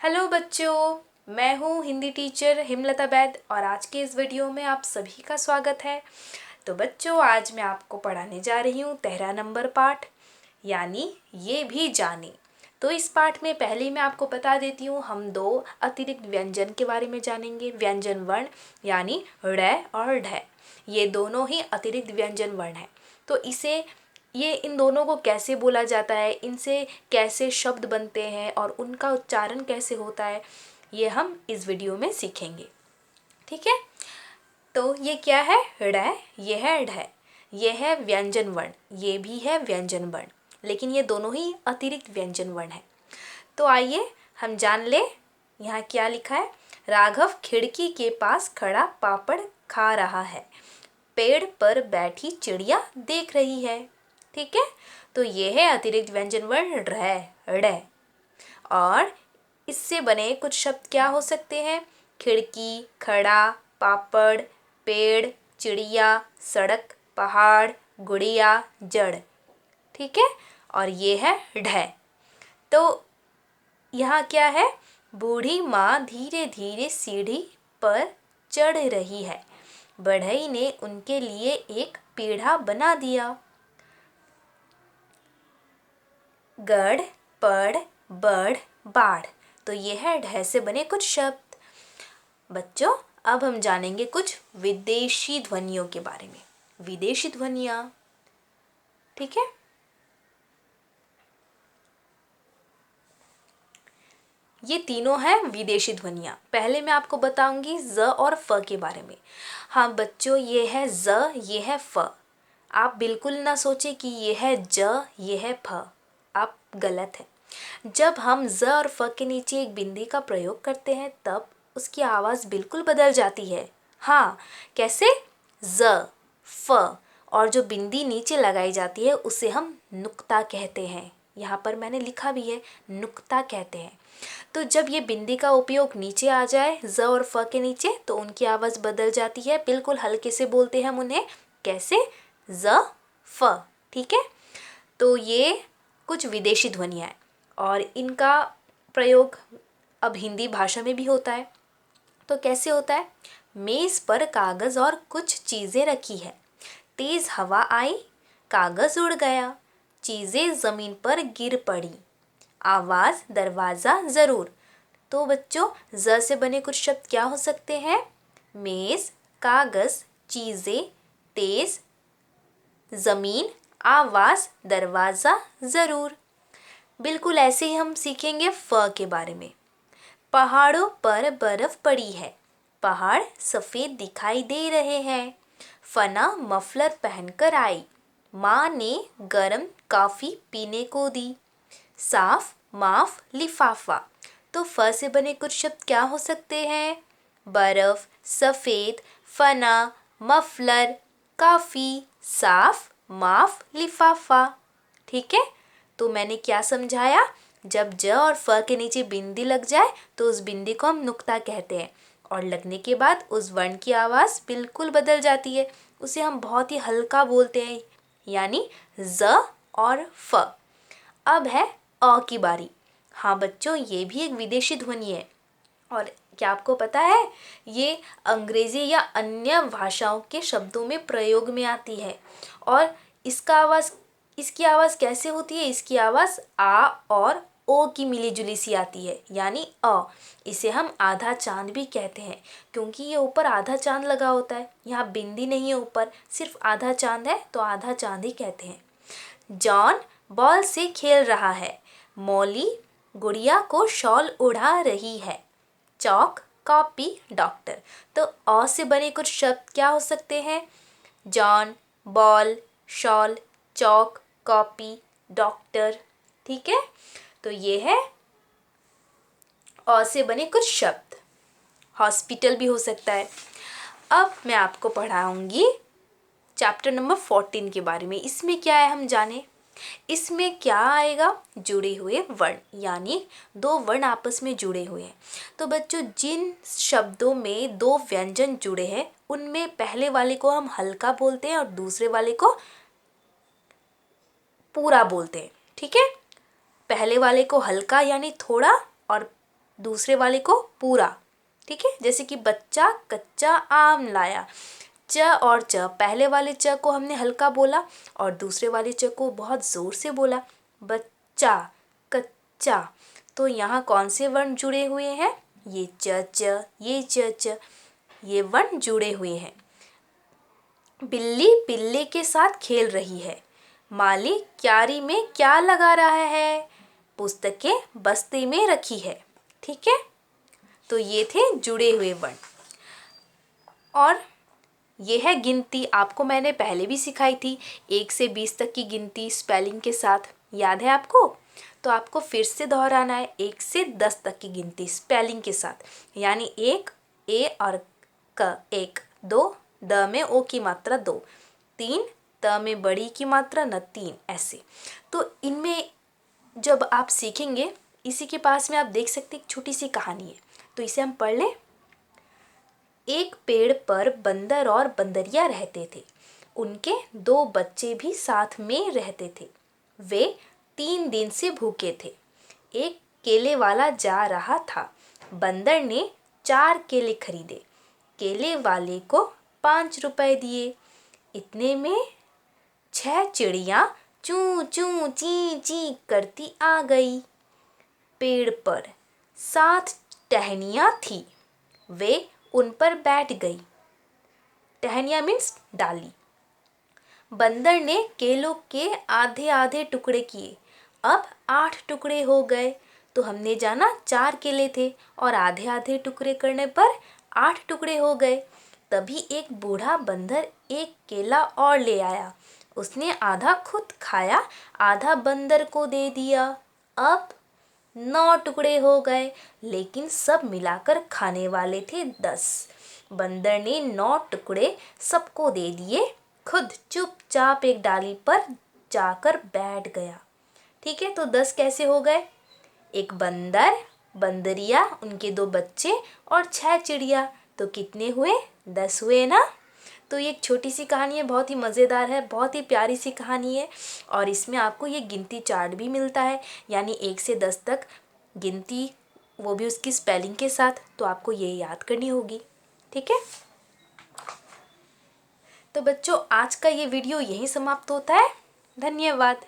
Hello बच्चों, मैं हूँ हिंदी टीचर हिमलता बैद और आज के इस वीडियो में आप सभी का स्वागत है। तो बच्चों, आज मैं आपको पढ़ाने जा रही हूँ 13 नंबर पाठ यानी ये भी जाने। तो इस पाठ में पहले मैं आपको बता देती हूँ, हम दो अतिरिक्त व्यंजन के बारे में जानेंगे। व्यंजन वर्ण यानी ड़ और ढ, ये दोनों ही अतिरिक्त व्यंजन वर्ण हैं। तो ये इन दोनों को कैसे बोला जाता है, इनसे कैसे शब्द बनते हैं और उनका उच्चारण कैसे होता है, ये हम इस वीडियो में सीखेंगे। ठीक है, तो ये क्या है? ड़, ये है ढ, ये है व्यंजन वर्ण, ये भी है व्यंजन वर्ण, लेकिन ये दोनों ही अतिरिक्त व्यंजन वर्ण है। तो आइए हम जान ले, यहाँ क्या लिखा है। राघव खिड़की के पास खड़ा पापड़ खा रहा है, पेड़ पर बैठी चिड़िया देख रही है। ठीक है, तो ये है अतिरिक्त व्यंजन वर्ण ड़। और इससे बने कुछ शब्द क्या हो सकते हैं? खिड़की, खड़ा, पापड़, पेड़, चिड़िया, सड़क, पहाड़, गुड़िया, जड़। ठीक है, और ये है ढ। तो यहाँ क्या है? बूढ़ी माँ धीरे धीरे सीढ़ी पर चढ़ रही है, बढ़ई ने उनके लिए एक पीढ़ा बना दिया। गढ़, पढ़, बढ़, बाढ़। तो ये है ढ से बने कुछ शब्द। बच्चों, अब हम जानेंगे कुछ विदेशी ध्वनियों के बारे में। विदेशी ध्वनियाँ, ठीक है। ये तीनों हैं विदेशी ध्वनियाँ। पहले मैं आपको बताऊंगी ज और फ के बारे में। हाँ बच्चों, ये है ज, ये है फ। आप बिल्कुल ना सोचें कि ये है ज, ये है फ। आप गलत हैं। जब हम ज और फ के नीचे एक बिंदी का प्रयोग करते हैं तब उसकी आवाज़ बिल्कुल बदल जाती है। हाँ, कैसे? ज, फ और जो बिंदी नीचे लगाई जाती है उसे हम नुक्ता कहते हैं। यहाँ पर मैंने लिखा भी है, नुक्ता कहते हैं। तो जब ये बिंदी का उपयोग नीचे आ जाए ज और फ के नीचे तो उनकी आवाज़ बदल जाती है। बिल्कुल हल्के से बोलते हैं हम उन्हें, कैसे? ज, फ। ठीक है, तो ये कुछ विदेशी ध्वनियाँ हैं और इनका प्रयोग अब हिंदी भाषा में भी होता है। तो कैसे होता है? मेज़ पर कागज़ और कुछ चीज़ें रखी है, तेज़ हवा आई, कागज़ उड़ गया, चीज़ें ज़मीन पर गिर पड़ी, आवाज़ दरवाज़ा ज़रूर। तो बच्चों, ज से बने कुछ शब्द क्या हो सकते हैं? मेज़, कागज़, चीज़ें, तेज़, ज़मीन, आवाज़, दरवाज़ा, ज़रूर। बिल्कुल ऐसे ही हम सीखेंगे फ के बारे में। पहाड़ों पर बर्फ़ पड़ी है, पहाड़ सफ़ेद दिखाई दे रहे हैं, फना मफलर पहनकर आई, माँ ने गरम कॉफ़ी पीने को दी, साफ माफ लिफाफा। तो फ से बने कुछ शब्द क्या हो सकते हैं? बर्फ, सफ़ेद, फना, मफलर, काफ़ी, साफ, माफ, लिफाफा। ठीक है, तो मैंने क्या समझाया? जब ज और फ के नीचे बिंदी लग जाए तो उस बिंदी को हम नुक्ता कहते हैं और लगने के बाद उस वर्ण की आवाज़ बिल्कुल बदल जाती है। उसे हम बहुत ही हल्का बोलते हैं, यानी ज और फ। अब है अ की बारी। हाँ बच्चों, ये भी एक विदेशी ध्वनि है और क्या आपको पता है, ये अंग्रेज़ी या अन्य भाषाओं के शब्दों में प्रयोग में आती है। और इसकी आवाज़ कैसे होती है? इसकी आवाज़ आ और ओ की मिली जुली सी आती है, यानी अ। इसे हम आधा चांद भी कहते हैं क्योंकि ये ऊपर आधा चांद लगा होता है। यहाँ बिंदी नहीं है, ऊपर सिर्फ आधा चांद है, तो आधा चांद ही कहते हैं। जॉन बॉल से खेल रहा है, मौली गुड़िया को शॉल उड़ा रही है, चौक, कॉपी, डॉक्टर। तो अ से बने कुछ शब्द क्या हो सकते हैं? जॉन, बॉल, शॉल, चौक, कॉपी, डॉक्टर। ठीक है, तो ये है अ से बने कुछ शब्द। हॉस्पिटल भी हो सकता है। अब मैं आपको पढ़ाऊंगी चैप्टर नंबर 14 के बारे में। इसमें क्या है हम जाने। इसमें क्या आएगा? जुड़े हुए वर्ण, यानी दो वर्ण आपस में जुड़े हुए हैं। तो बच्चों, जिन शब्दों में दो व्यंजन जुड़े हैं उनमें पहले वाले को हम हल्का बोलते हैं और दूसरे वाले को पूरा बोलते हैं। ठीक है, पहले वाले को हल्का यानी थोड़ा और दूसरे वाले को पूरा। ठीक है, जैसे कि बच्चा कच्चा आम लाया, च और च, पहले वाले च को हमने हल्का बोला और दूसरे वाले च को बहुत ज़ोर से बोला, बच्चा कच्चा। तो यहाँ कौन से वर्ण जुड़े हुए हैं? ये च, ये च, ये वर्ण जुड़े हुए हैं। बिल्ली बिल्ली के साथ खेल रही है, माली क्यारी में क्या लगा रहा है? पुस्तकें बस्ते में रखी है। ठीक है, तो ये थे जुड़े हुए वर्ण। और ये है गिनती, आपको मैंने पहले भी सिखाई थी 1 से 20 तक की गिनती स्पेलिंग के साथ, याद है आपको? तो आपको फिर से दोहराना है 1 से 10 तक की गिनती स्पेलिंग के साथ, यानी 1 ए और क 1, 2 द में ओ की मात्रा 2, 3 त में बड़ी की मात्रा न 3, ऐसे। तो इनमें जब आप सीखेंगे, इसी के पास में आप देख सकते एक छोटी सी कहानी है, तो इसे हम पढ़ लें। एक पेड़ पर बंदर और बंदरिया रहते थे। उनके 2 बच्चे भी साथ में रहते थे। वे 3 दिन से भूखे थे। एक केले वाला जा रहा था। बंदर ने 4 केले खरीदे। केले वाले को 5 रुपए दिए। इतने में 6 चिड़ियाँ चूं चूं ची ची करती आ गई। पेड़ पर 7 टहनियाँ थी। वे उन पर बैठ गई। टहनियाँ मीन्स डाली। बंदर ने केलों के आधे आधे टुकड़े किए। अब 8 टुकड़े हो गए। तो हमने जाना 4 केले थे और आधे आधे टुकड़े करने पर 8 टुकड़े हो गए। तभी एक बूढ़ा बंदर एक केला और ले आया। उसने आधा खुद खाया, आधा बंदर को दे दिया। अब 9 टुकड़े हो गए, लेकिन सब मिलाकर खाने वाले थे 10। बंदर ने 9 टुकड़े सबको दे दिए, खुद चुपचाप एक डाली पर जाकर बैठ गया। ठीक है, तो 10 कैसे हो गए? एक बंदर, बंदरिया, उनके 2 बच्चे और 6 चिड़िया, तो कितने हुए? 10 हुए ना। तो ये एक छोटी सी कहानी है, बहुत ही मज़ेदार है, बहुत ही प्यारी सी कहानी है। और इसमें आपको ये गिनती चार्ट भी मिलता है, यानी 1 से 10 तक गिनती, वो भी उसकी स्पेलिंग के साथ। तो आपको ये याद करनी होगी। ठीक है, तो बच्चों आज का ये वीडियो यहीं समाप्त होता है। धन्यवाद।